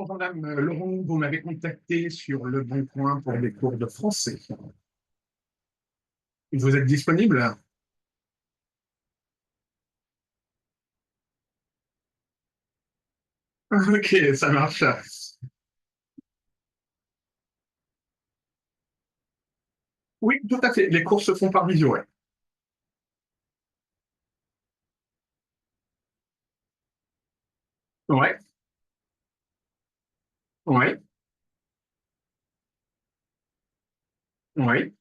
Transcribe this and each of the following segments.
Bonjour Madame Laurent, vous m'avez contacté sur Le Bon Coin pour des cours de français. Vous êtes disponible? Ok, ça marche. Oui, tout à fait. Les cours se font par visio, ouais. Ouais, ouais, ouais.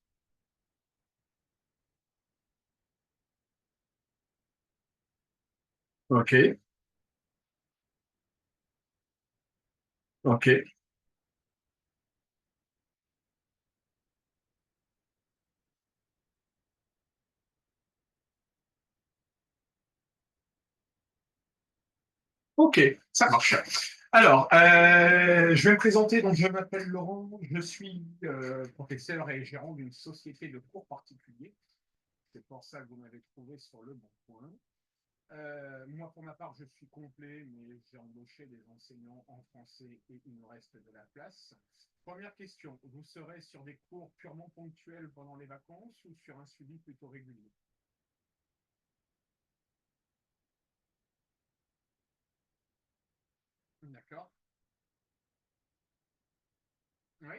Ok, ok, ok, ça marche. Alors, je vais me présenter. Donc, je m'appelle Laurent, je suis professeur et gérant d'une société de cours particuliers. C'est pour ça que vous m'avez trouvé sur Le Bon Coin. Moi, pour ma part, je suis complet, mais j'ai embauché des enseignants en français et il me reste de la place. Première question, vous serez sur des cours purement ponctuels pendant les vacances ou sur un suivi plutôt régulier? D'accord. Oui,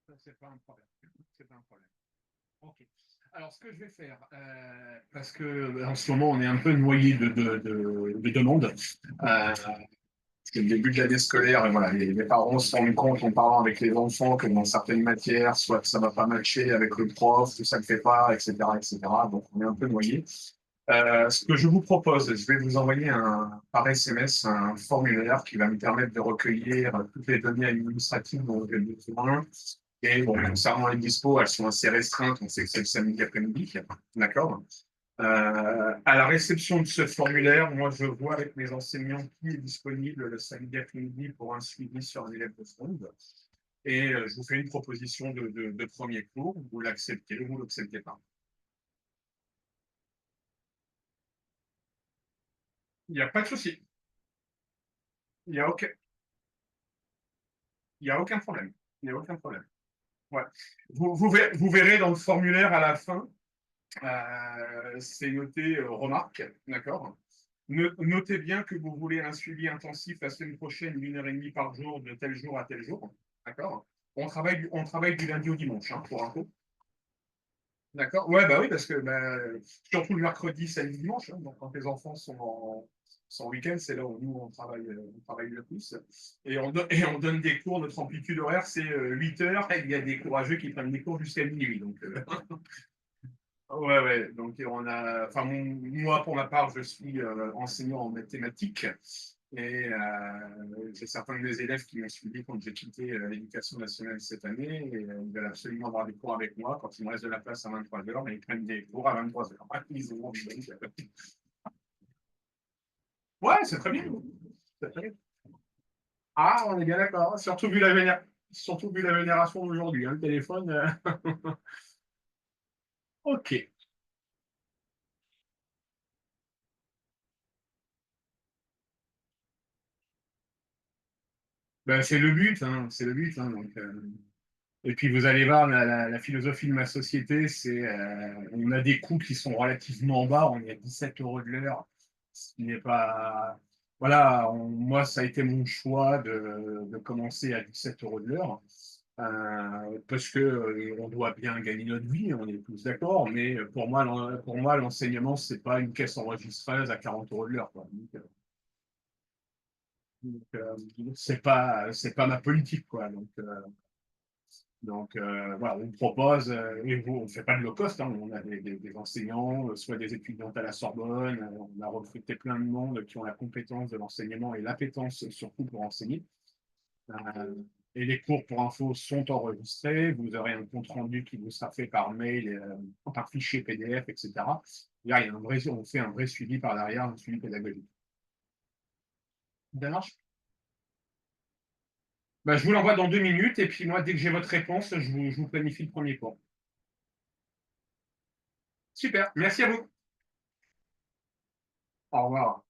ça, c'est pas un problème. C'est pas un problème. Ok. Alors, ce que je vais faire, parce que en ce moment, on est un peu noyé de demandes. C'est le début de l'année scolaire, et voilà, les parents se rendent compte en parlant avec les enfants que dans certaines matières, soit que ça va pas matcher avec le prof, que ça ne fait pas, etc., etc. Donc, on est un peu noyé. Ce que je vous propose, je vais vous envoyer par SMS un formulaire qui va me permettre de recueillir toutes les données administratives dont j'ai besoin. Et bon, concernant les dispos, elles sont assez restreintes. On sait que c'est le samedi après-midi. D'accord? À la réception de ce formulaire, moi, je vois avec mes enseignants qui est disponible le samedi après-midi pour un suivi sur un élève de seconde. Et je vous fais une proposition de premier cours. Vous l'acceptez ou vous ne l'acceptez pas. Il n'y a pas de souci. Il n'y a aucun, il y a aucun problème. Il n'y a aucun problème. Ouais. Vous verrez dans le formulaire à la fin, c'est noté remarque, d'accord? Notez bien que vous voulez un suivi intensif la semaine prochaine, 1 heure et demie par jour, de tel jour à tel jour. D'accord? On travaille du lundi au dimanche, hein, pour info. D'accord? Ouais, bah oui, parce que bah, surtout le mercredi, samedi, dimanche, hein, donc quand les enfants sont en week-end, c'est là où nous, on travaille le plus. Et on donne des cours, notre amplitude horaire, c'est 8 heures, et il y a des courageux qui prennent des cours jusqu'à minuit. Donc, ouais, ouais. Donc, enfin, moi, pour ma part, je suis enseignant en mathématiques et j'ai certains de mes élèves qui m'ont suivi quand j'ai quitté l'éducation nationale cette année et ils veulent absolument avoir des cours avec moi quand il me reste de la place à 23 heures, mais ils prennent des cours à 23 heures. Ils ont envie. Ouais, c'est très bien. C'est très bien. Ah, on est bien d'accord. Surtout vu la vénération d'aujourd'hui, hein, le téléphone. Ok. Ben, c'est le but, hein, c'est le but, hein, donc, et puis vous allez voir, la philosophie de ma société, c'est on a des coûts qui sont relativement bas, on est à 17 euros de l'heure, ce qui n'est pas. Voilà, moi, ça a été mon choix de commencer à 17 euros de l'heure, parce que on doit bien gagner notre vie, on est tous d'accord, mais pour moi, l'enseignement, c'est pas une caisse enregistreuse à 40 euros de l'heure, quoi. C'est pas ma politique, quoi. Donc, voilà, on propose, et on ne fait pas de low cost, hein, on a des enseignants, soit des étudiantes à la Sorbonne, on a recruté plein de monde qui ont la compétence de l'enseignement et l'appétence surtout pour enseigner. Euh, et les cours, pour info, sont enregistrés, vous aurez un compte rendu qui vous sera fait par mail, par fichier PDF, etc. Là, on fait un vrai suivi par derrière, un suivi pédagogique. Ça marche? Bah, je vous l'envoie dans 2 minutes, et puis moi, dès que j'ai votre réponse, je vous planifie le premier cours. Super, merci à vous. Au revoir.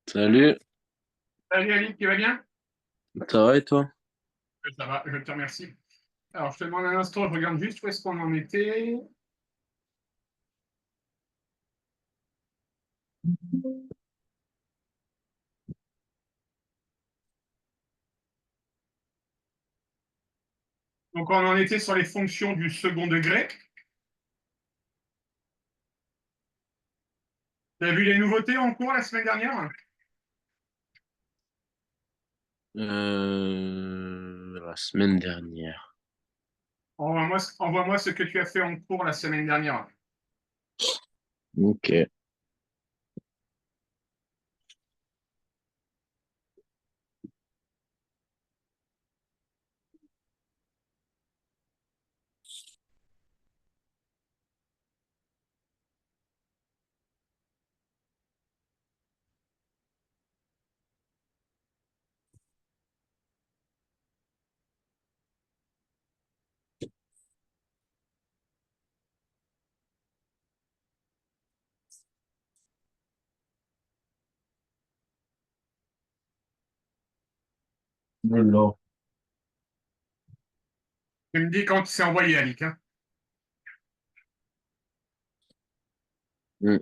Salut, Salut Ali, tu vas bien? ça va et toi? Ça va, je te remercie. Alors, je te demande un instant, je regarde juste où est-ce qu'on en était. Donc, on en était sur les fonctions du second degré. Tu as vu les nouveautés en cours la semaine dernière? La semaine dernière. Envoie-moi ce que tu as fait en cours la semaine dernière. Ok. Non. Tu me dis quand c'est envoyé, Alic, hein. Hmm.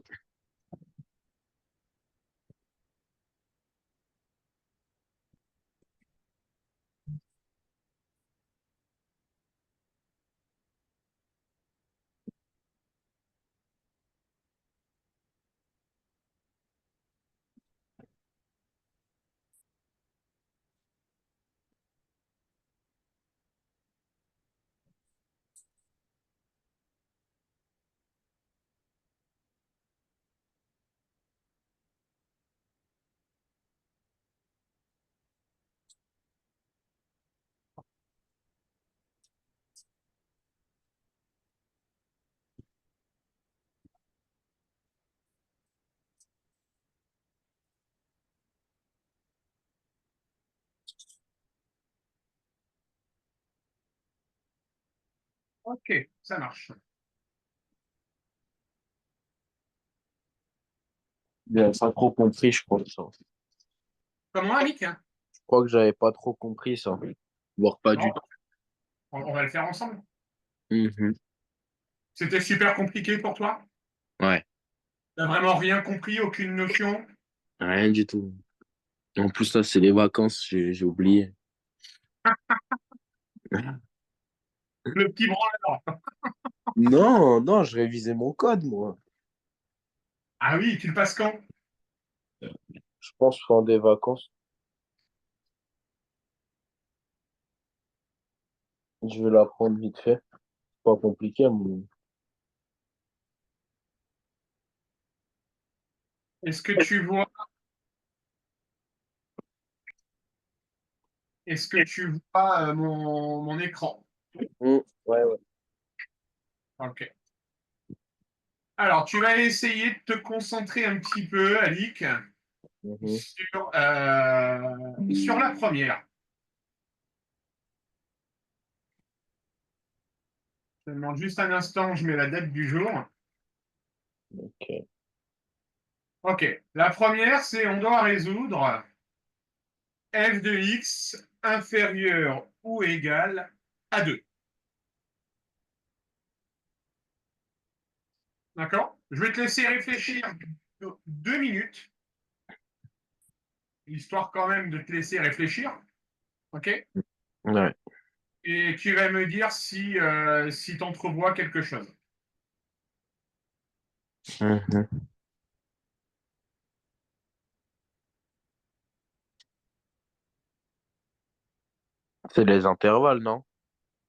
Ok, ça marche. J'avais pas trop compris, je crois, ça. Comment, Alic, hein? Je crois que j'avais pas trop compris ça. Voire pas du Non, tout. on va le faire ensemble. Mhm. C'était super compliqué pour toi? Ouais, T'as vraiment rien compris, aucune notion? rien du tout. En plus, là, c'est les vacances, j'ai oublié. Le petit branleur. Non, non, je révisais mon code, moi. Ah oui, tu le passes quand? Je pense pendant des vacances. Je vais l'apprendre vite fait. Pas compliqué, mais Est-ce que tu vois, est-ce que tu vois mon écran? Ouais, ouais. Ok. Alors, tu vas essayer de te concentrer un petit peu, Alic, Mhm. sur la première. Je te demande juste un instant, je mets la date du jour. Ok. Ok. La première, c'est on doit résoudre f de x inférieur ou égal à 2. D'accord? Je vais te laisser réfléchir 2 minutes, histoire quand même de te laisser réfléchir. OK? Ouais. Et tu vas me dire si tu entrevois quelque chose. Mhm. C'est les intervalles, non?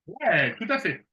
Ouais, tout à fait.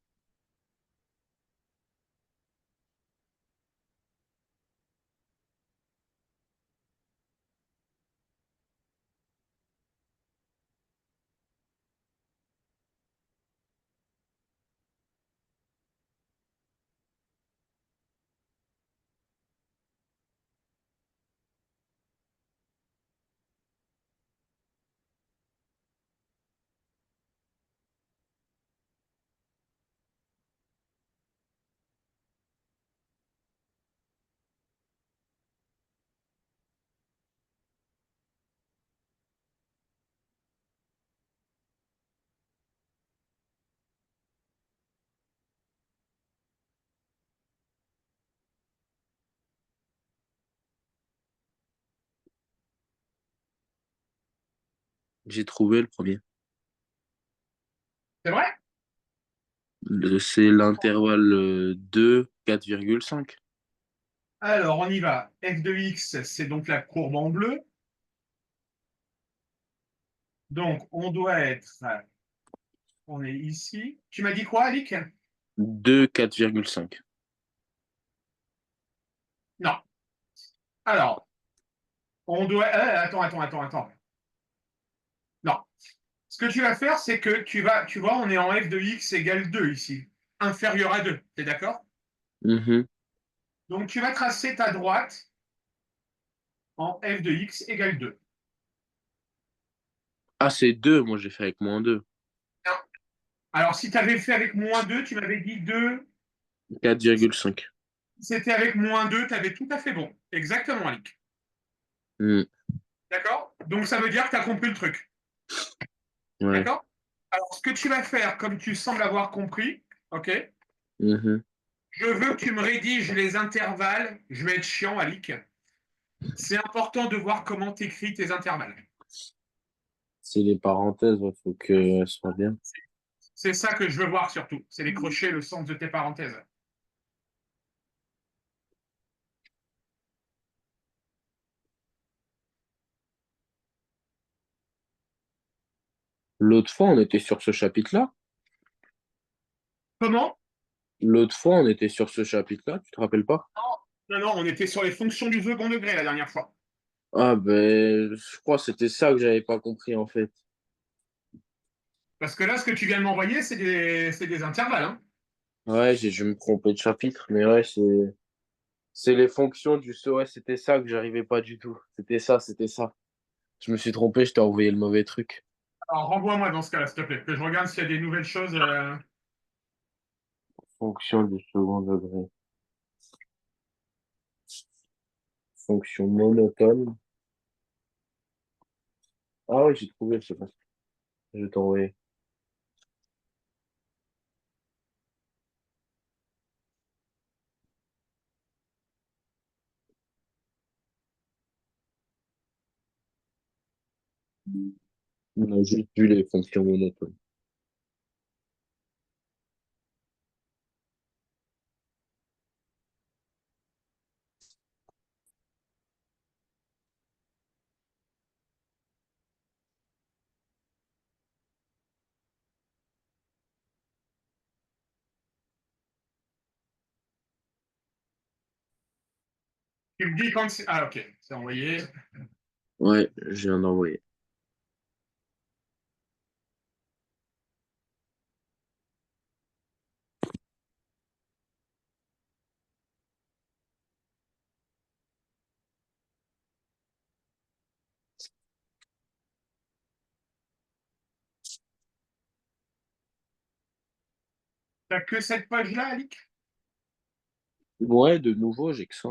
J'ai trouvé le premier. C'est vrai? C'est l'intervalle 2, 4,5. Alors, on y va. F de x, c'est donc la courbe en bleu. Donc, on doit être. On est ici. Tu m'as dit quoi, Alic? 2, 4,5. Non. Alors, on doit. Attends. Non. Ce que tu vas faire, c'est que tu vois, on est en f de x égale 2 ici, inférieur à 2. T'es d'accord? Mhm. Donc, tu vas tracer ta droite en f de x égale 2. Ah, c'est 2. Moi j'ai fait avec -2. Alors, si tu avais fait avec -2, tu m'avais dit 2. 4,5. C'était avec -2, tu avais tout à fait bon. Exactement, Alic. Mm. D'accord? Donc, ça veut dire que tu as compris le truc. Ouais. D'accord? Alors, ce que tu vas faire, comme tu sembles avoir compris, OK? Mhm. Je veux que tu me rédiges les intervalles. Je vais être chiant, Alic. C'est important de voir comment tu écris tes intervalles. C'est les parenthèses, il faut que ce soit bien. C'est ça que je veux voir surtout. C'est les crochets, le sens de tes parenthèses. L'autre fois, on était sur ce chapitre-là. Comment? L'autre fois, on était sur ce chapitre-là, tu te rappelles pas? Non, on était sur les fonctions du second degré la dernière fois. Ah ben, je crois que c'était ça que j'avais pas compris en fait. Parce que là, ce que tu viens de m'envoyer, c'est des intervalles. Hein. Ouais, j'ai dû me tromper de chapitre, mais ouais, c'est les fonctions du ouais, c'était ça que j'arrivais pas du tout. C'était ça, c'était ça. Je me suis trompé, je t'ai envoyé le mauvais truc. Alors, renvoie-moi dans ce cas-là, s'il te plaît, que je regarde s'il y a des nouvelles choses. Fonction du second degré. Fonction monotone. Ah ouais, j'ai trouvé, je sais pas. Je vais t'envoyer. On a juste vu les fonctions monotones. Tu me dis quand c'est. Ah, ok, c'est envoyé. Ouais, je viens d'envoyer. T'as que cette page-là, Alic? Ouais, de nouveau, j'ai que ça.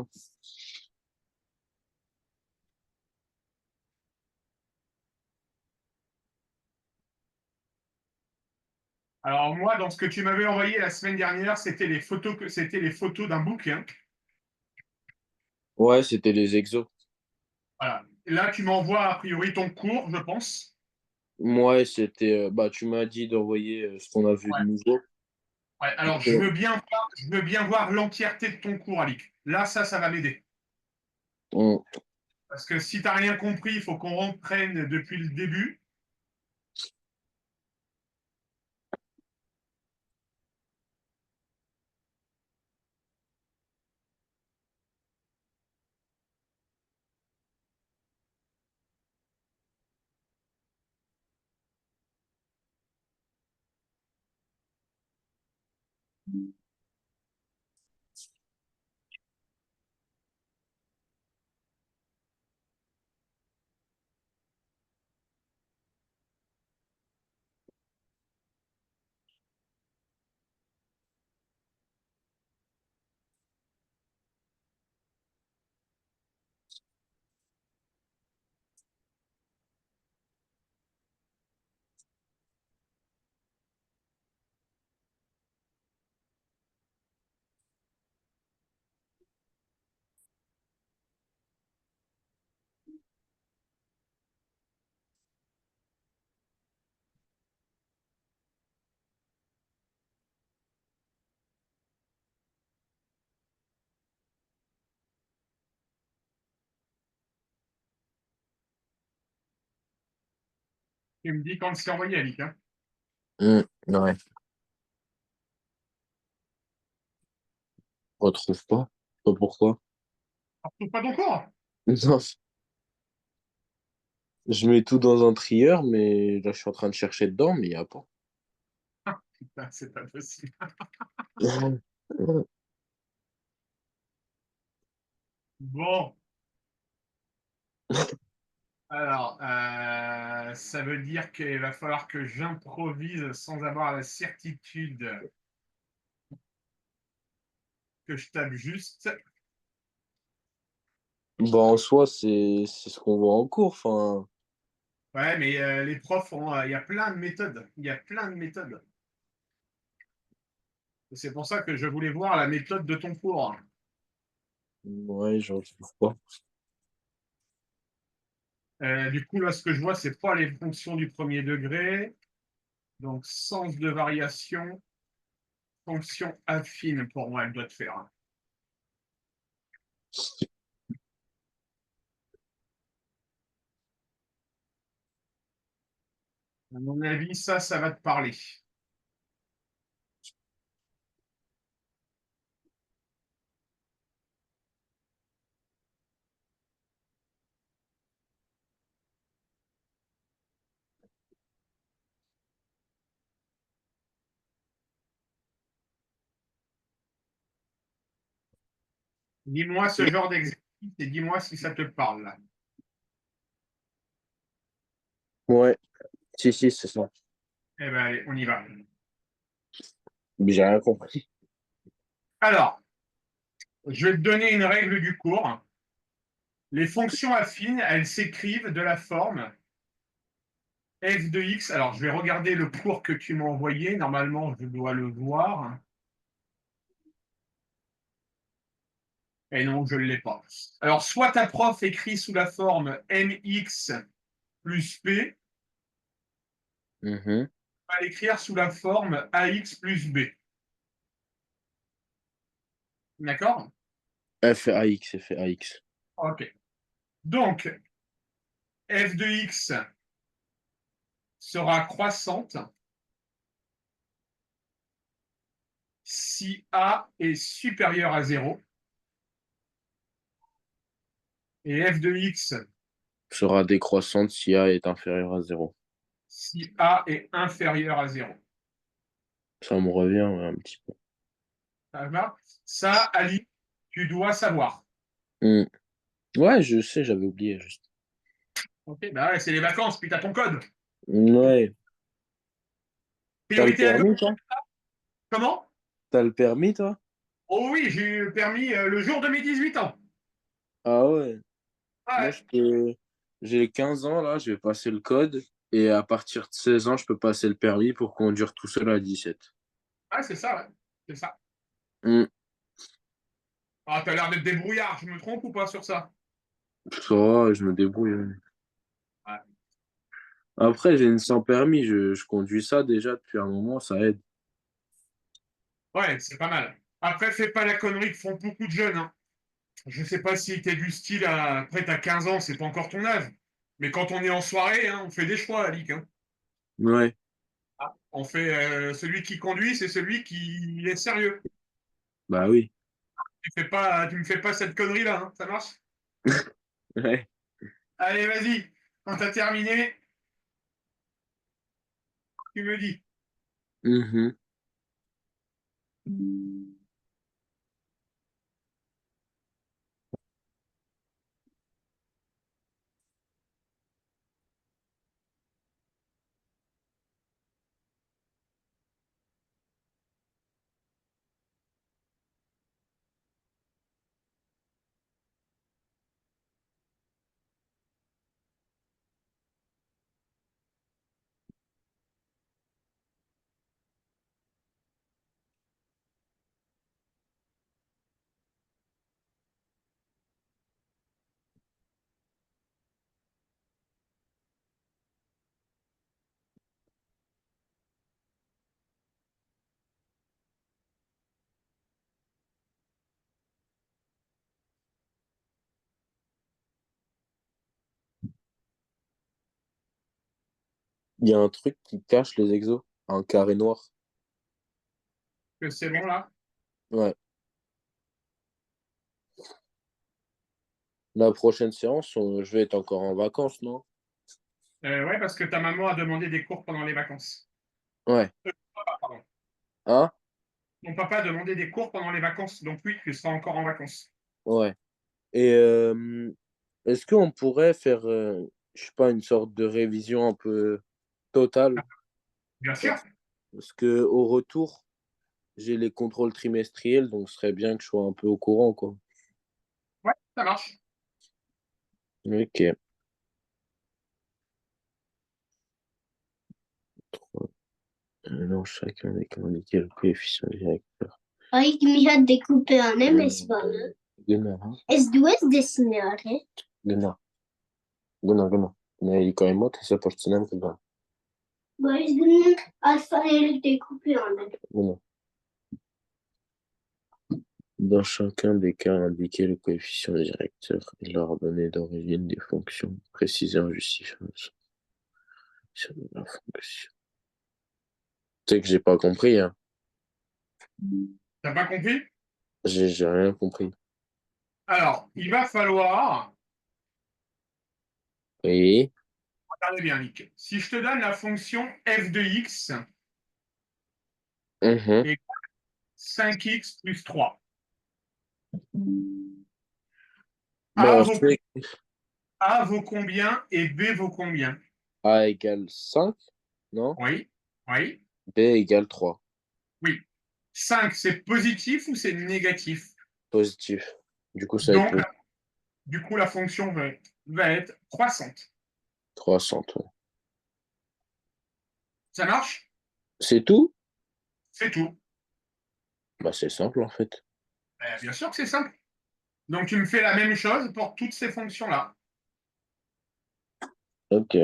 Alors, moi, dans ce que tu m'avais envoyé la semaine dernière, c'était les photos d'un bouquin. Ouais, c'était les exos. Voilà. Là, tu m'envoies a priori ton cours, je pense. Moi, c'était. Bah, tu m'as dit d'envoyer ce qu'on a vu de Ouais. nouveau. Ouais. Alors, je veux bien voir l'entièreté de ton cours, Alic. Là, ça va m'aider. On- Parce que si tu n'as rien compris, il faut qu'on reprenne depuis le début. Tu me dis quand c'est envoyé, Alic. Hein. Ouais, on retrouve pas. Je sais pas pourquoi. On retrouve pas ton cours. Non, je mets tout dans un trieur, mais là, je suis en train de chercher dedans, mais il n'y a pas. Ah, putain, c'est pas possible. Bon, alors, ça veut dire qu'il va falloir que j'improvise sans avoir la certitude que je tape juste. Bah, en soi, c'est ce qu'on voit en cours. Enfin, Ouais, mais les profs, il y a plein de méthodes. Il y a plein de méthodes. C'est pour ça que je voulais voir la méthode de ton cours. ouais, j'en retrouve pas. Du coup, là, ce que je vois, c'est pas les fonctions du premier degré. Donc, sens de variation, fonction affine, pour moi, elle doit te faire. À mon avis, ça va te parler. Dis-moi ce genre d'exercice et dis-moi si ça te parle. Là. Ouais, si, c'est ça. Eh bien, allez, on y va. Mais j'ai rien compris. Alors, je vais te donner une règle du cours. Les fonctions affines, elles s'écrivent de la forme f de x. Alors, je vais regarder le cours que tu m'as envoyé. Normalement, je dois le voir. Et non, je ne l'ai pas. Alors, soit ta prof écrit sous la forme mx plus P, Mhm. on va l'écrire sous la forme AX plus B. D'accord? F AX, F AX. OK. Donc, f de x sera croissante si A est supérieur à 0 et f de x Sera décroissante si A est inférieur à 0. si A est inférieur à 0. Ça me revient ouais, un petit peu. Ça va? Ça, Ali, tu dois savoir. Hmm. Ouais, je sais, j'avais oublié juste. OK, bah ouais, c'est les vacances, puis tu as ton code. Ouais. T'as le Priorité à gauche. permis, toi? Comment? T'as le permis, toi? Oh oui, j'ai eu le permis le jour de mes 18 ans. Ah ouais. Ah Moi, ouais, j'ai 15 ans, là, je vais passer le code. Et à partir de 16 ans, je peux passer le permis pour conduire tout seul à 17. ouais, c'est ça, ouais. C'est ça. Hmm. Ah, t'as l'air d'être débrouillard, je me trompe ou pas sur ça? Ça va, je me débrouille. Ouais. Ouais, Après, j'ai une sans permis, je conduis ça déjà depuis un moment, ça aide. ouais, c'est pas mal. Après, fais pas la connerie que font beaucoup de jeunes, hein. Je sais pas si t'es du style à... Après, t'as 15 ans, c'est pas encore ton âge. Mais quand on est en soirée, hein, on fait des choix, Alic, hein. Ouais, On fait celui qui conduit, c'est celui qui est sérieux. bah oui. Tu me fais pas cette connerie-là, hein. Ça marche? Ouais. Allez, vas-y. Quand t'as terminé, tu me dis. Mhm. Il y a un truc qui cache les exos, un carré noir. Que c'est bon, là? Ouais. La prochaine séance, je vais être encore en vacances, non? Ouais, parce que ta maman a demandé des cours pendant les vacances. Ouais. Ah, pardon. Hein? Mon papa a demandé des cours pendant les vacances, donc oui, tu seras encore en vacances. Ouais. Et est-ce qu'on pourrait faire, je sais pas, une sorte de révision un peu totale? Bien sûr. Parce que au retour, j'ai les contrôles trimestriels, donc ce serait bien que je sois un peu au courant, quoi. Ouais, ça marche. Ok. Non, chacun des indiquer le coefficient directeur. Ay, Micha découpé en espagnol. Gunnar, hein? Es duas desenhare. Gunnar, Gunnar, Gunnar. Ne, yıkayma, tese portinem kızlar. Mas bunun alfabeleri découpé en Gunnar. Dans chacun des cas, indiquer le coefficient directeur et l'ordonnée d'origine des fonctions, préciser en justifiant de la fonction. Tu sais que j'ai pas compris, hein. T'as pas compris? J'ai rien compris. Alors, il va falloir, Oui. regardez bien, Nick, si je te donne la fonction f de x Mhm. égale 5x plus 3, Bon, A on vaut, sait A vaut combien et B vaut combien? que A égale 5, non? Oui, oui, B égale 3. oui. 5, c'est positif ou c'est négatif? Positif. Du coup, ça va être Donc, positif. du coup, la fonction va être croissante. 300. Ouais. Ça marche? C'est tout? C'est tout. Bah, c'est simple, en fait. Bien sûr que c'est simple. Donc, tu me fais la même chose pour toutes ces fonctions-là. Ok.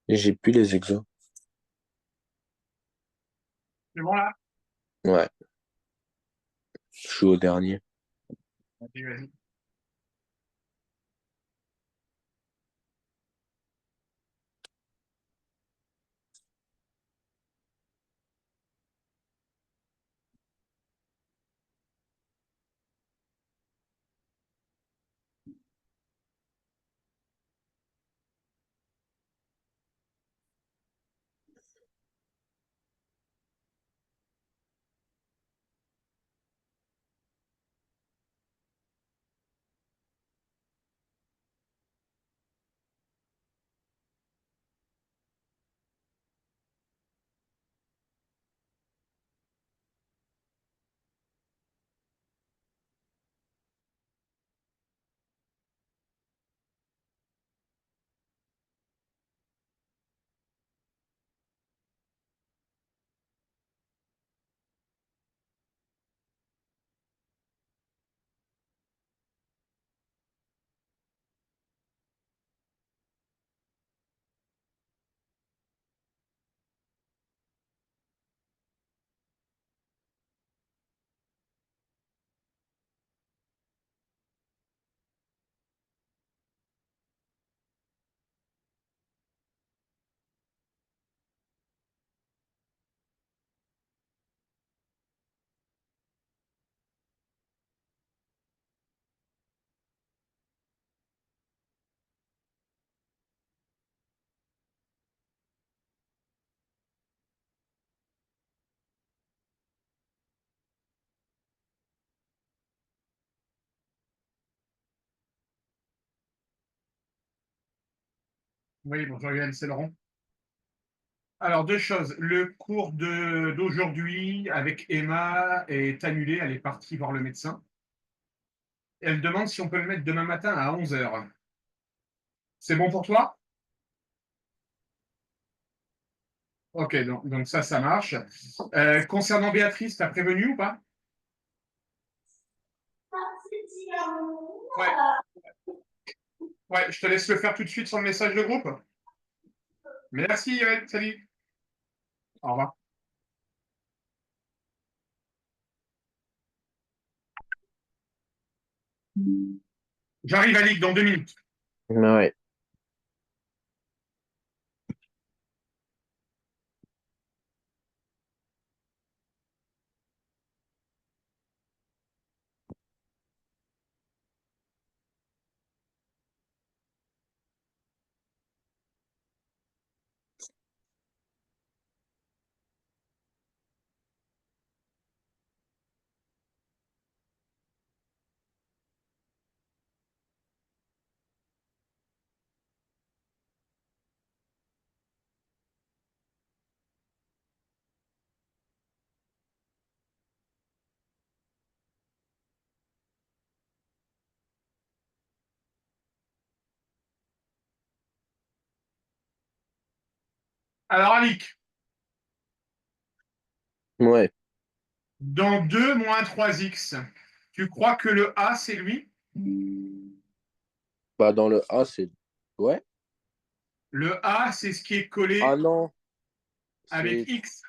Et j'ai plus les exos. C'est bon là? Ouais, je suis au dernier. Vas-y, vas-y. Oui, bonjour Yann, c'est Laurent. Alors, deux choses. Le cours d'aujourd'hui avec Emma est annulé. Elle est partie voir le médecin. Elle demande si on peut le mettre demain matin à 11 heures. C'est bon pour toi? Ok, donc ça marche. Concernant Béatrice, t'as prévenu ou pas? Ouais, ouais, je te laisse le faire tout de suite sur le message de groupe. Merci, Irène, salut. Au revoir. J'arrive à Ligue dans 2 minutes. Ouais. Alors, Alic, Ouais. dans 2 moins 3x, tu crois que le A, c'est lui? Bah, dans le A, c'est. Ouais. Le A, c'est ce qui est Ah collé non, avec c'est. X.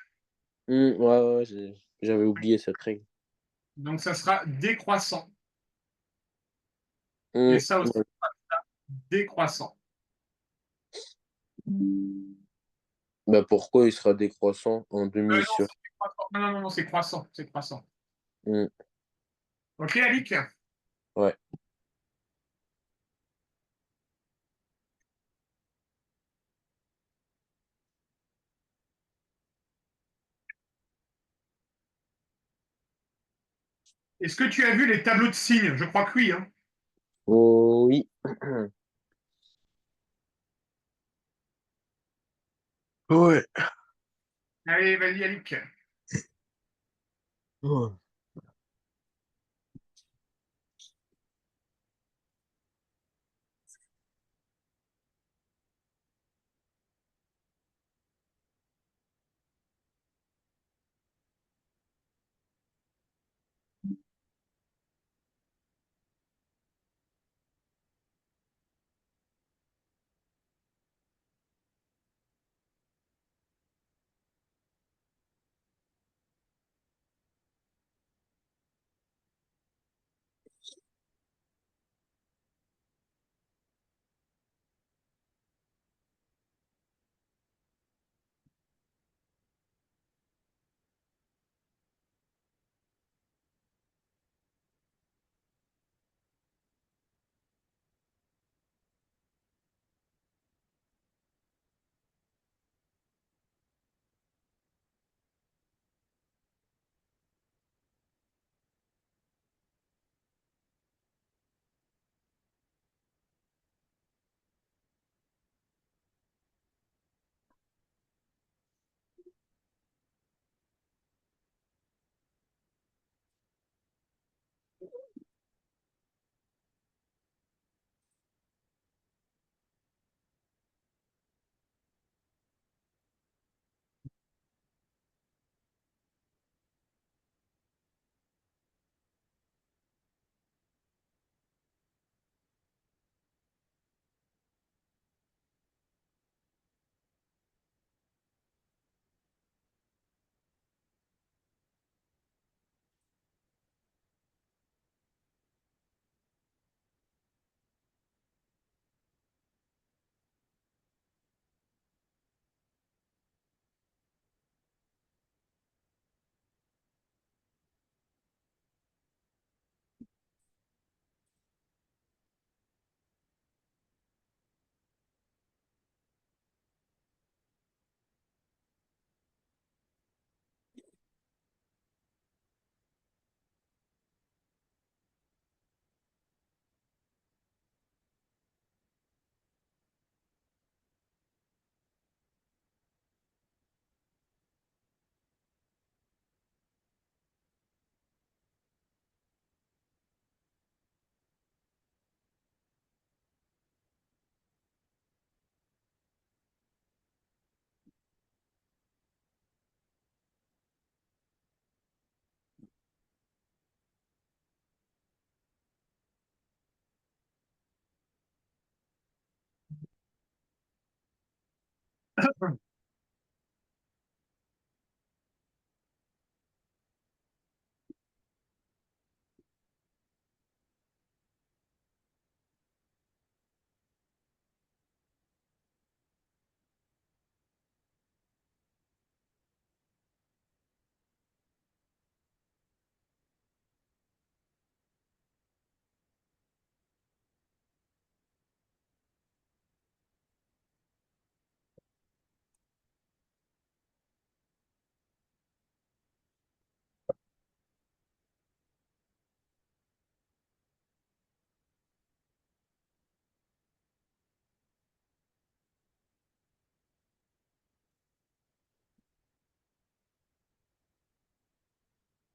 Ouais, ouais, j'avais oublié cette règle. Donc, ça sera décroissant. Et ça aussi, Ouais. décroissant. Bah, pourquoi il sera décroissant en demi Non, sur. c'est décroissant. Non, non, non, c'est croissant. C'est croissant. Hmm. Ok, Alic? Ouais. Est-ce que tu as vu les tableaux de signes? Je crois que oui. Hein. Oh, oui. Ouais. Allez, vas-y, Alic. Ouais.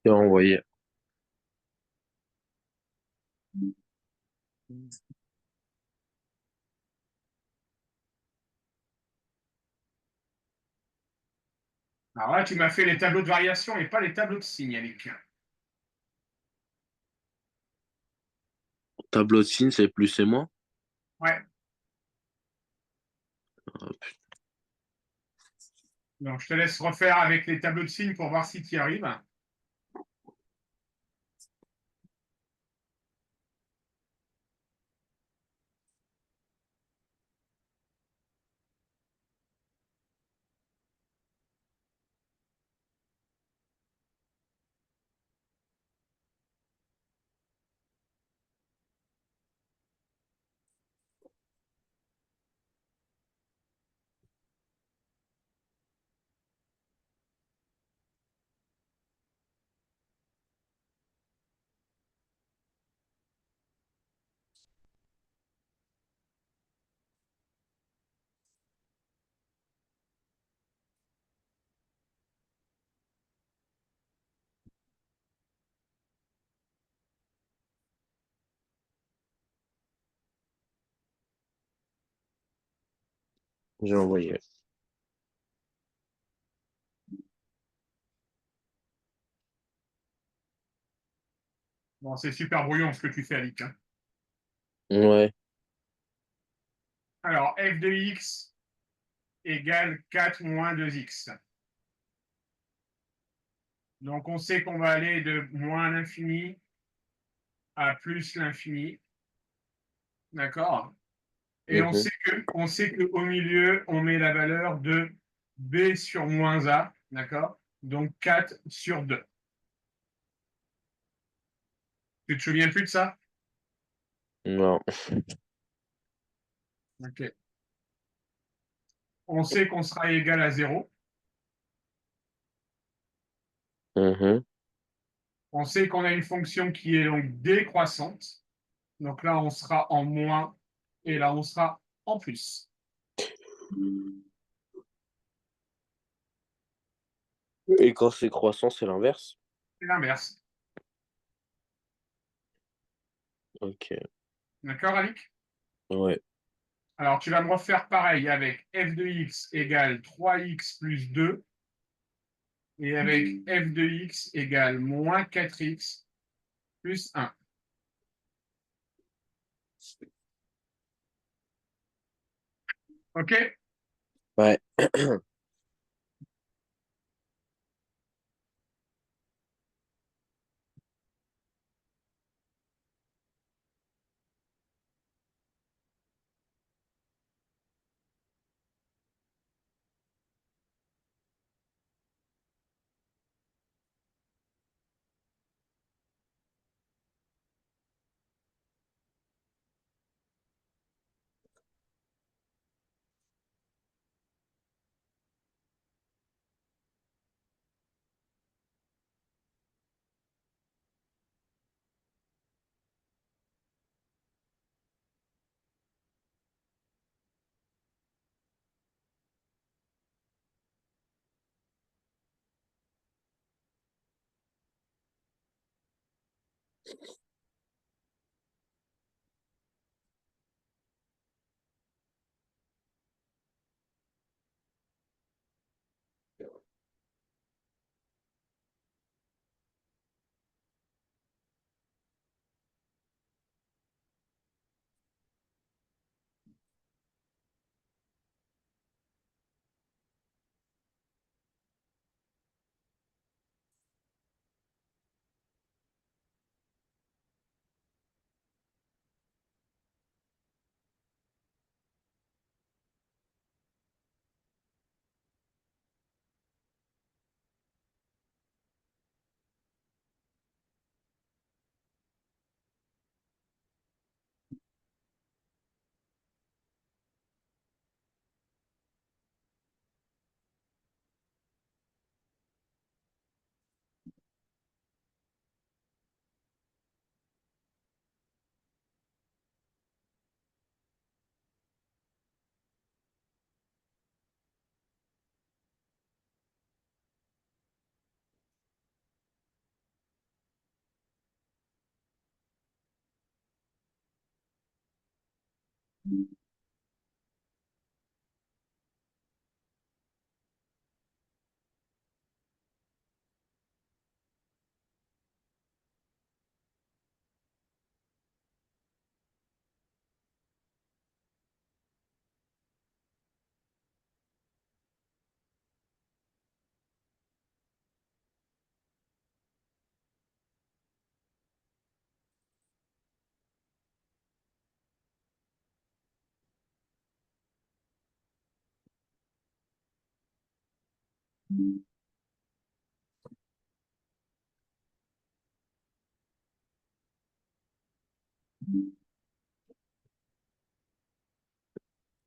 C'est envoyé. Alors là, tu m'as fait les tableaux de variation et pas les tableaux de signes, Yannick. Tableau de signes, c'est plus et moins. Ouais. Ah, putain. Donc, je te laisse refaire avec les tableaux de signes pour voir si tu y arrives. J'ai envoyé. Bon, c'est super brouillon ce que tu fais, Yannick. Ouais. Alors, f de x égale 4 moins 2x. Donc, on sait qu'on va aller de moins l'infini à plus l'infini. D'accord? Et Mhm. on sait qu'au milieu, on met la valeur de b sur moins a. D'accord? Donc, 4 sur 2. Tu te souviens plus de ça? Non. Ok. On sait qu'on sera égal à 0. Mhm. On sait qu'on a une fonction qui est donc décroissante. Donc là, on sera en moins et là, on sera en plus. Et quand c'est croissant, c'est l'inverse. C'est l'inverse. Ok. D'accord, Alic? Ouais. Alors, tu vas me refaire pareil avec f de x égale 3x plus 2 et avec f de x égale moins 4x plus 1. OK? Ouais.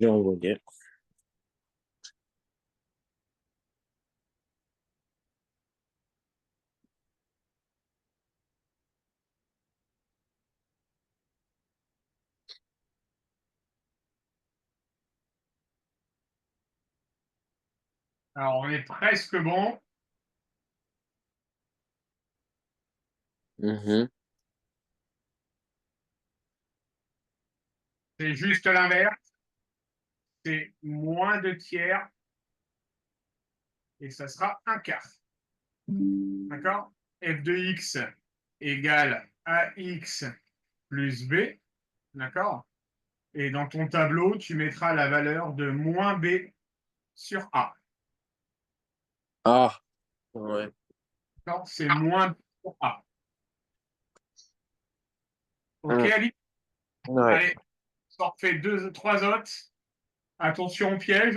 J'ai envoyé. Alors, on est presque bon. Mhm. C'est juste l'inverse. C'est moins 2 tiers et ça sera un quart. D'accord? F de x égale ax plus b. D'accord? Et dans ton tableau, tu mettras la valeur de moins b sur a. Ah, ouais. D'accord? C'est moins b sur a. OK, Hum, Ali? ouais. Allez, on en refait deux, trois autres. Attention au piège.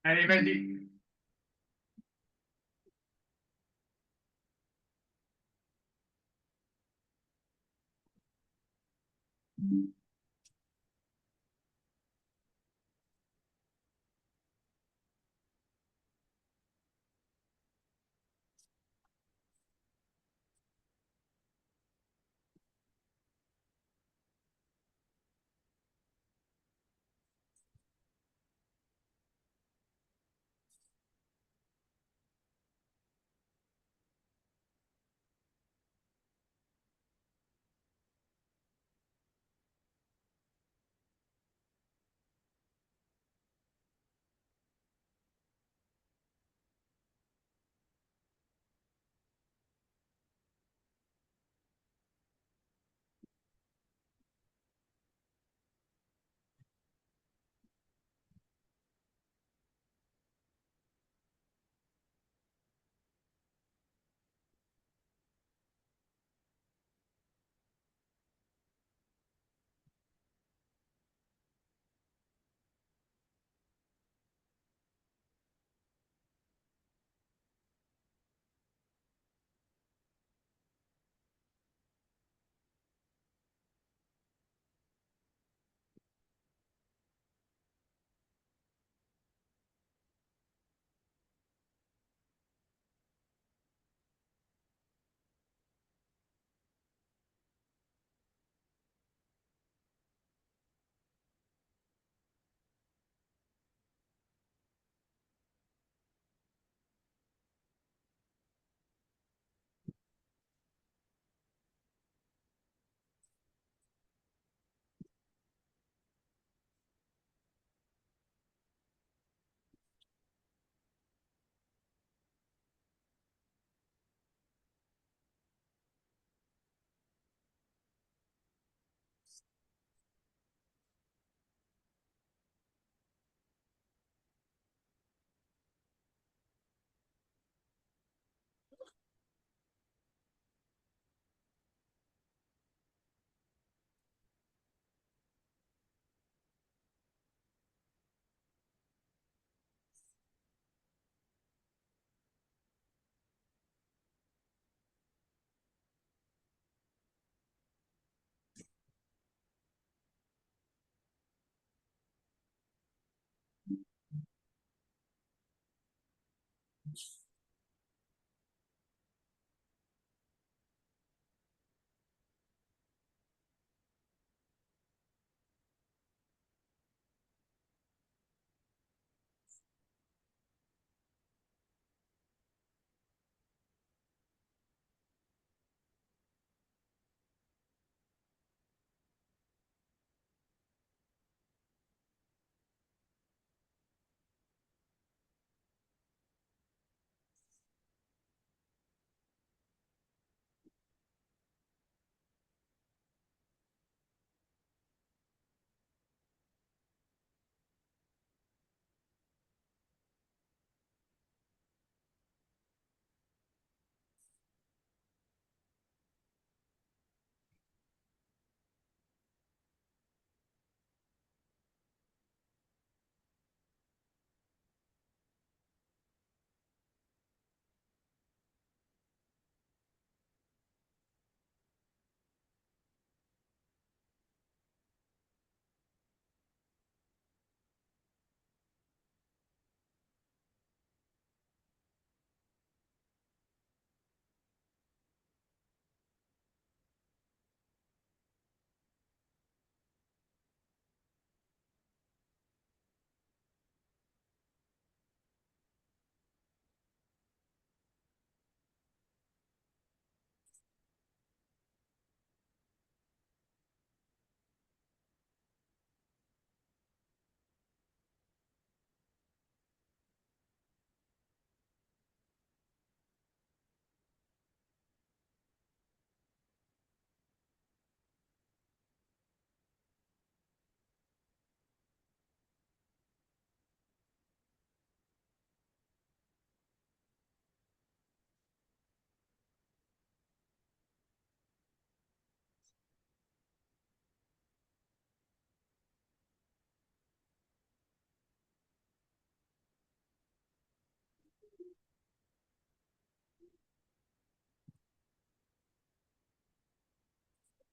Allez, vas-y.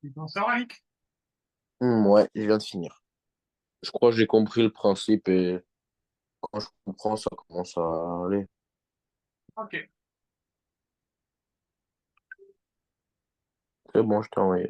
Tu t'en sors, Alix? Ouais, je viens de finir. Je crois que j'ai compris le principe et quand je comprends, ça commence à aller. Ok. C'est bon, je t'ai envoyé.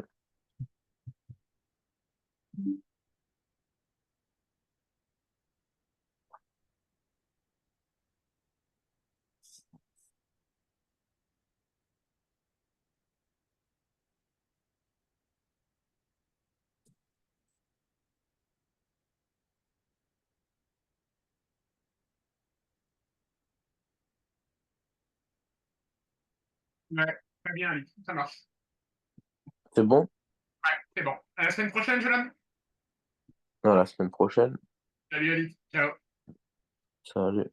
Ouais, très bien, Alix. Ça marche. C'est bon? Ouais, c'est bon. À la semaine prochaine, jeune homme. À la semaine prochaine. Salut, Alix. Ciao. Salut.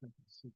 Merci.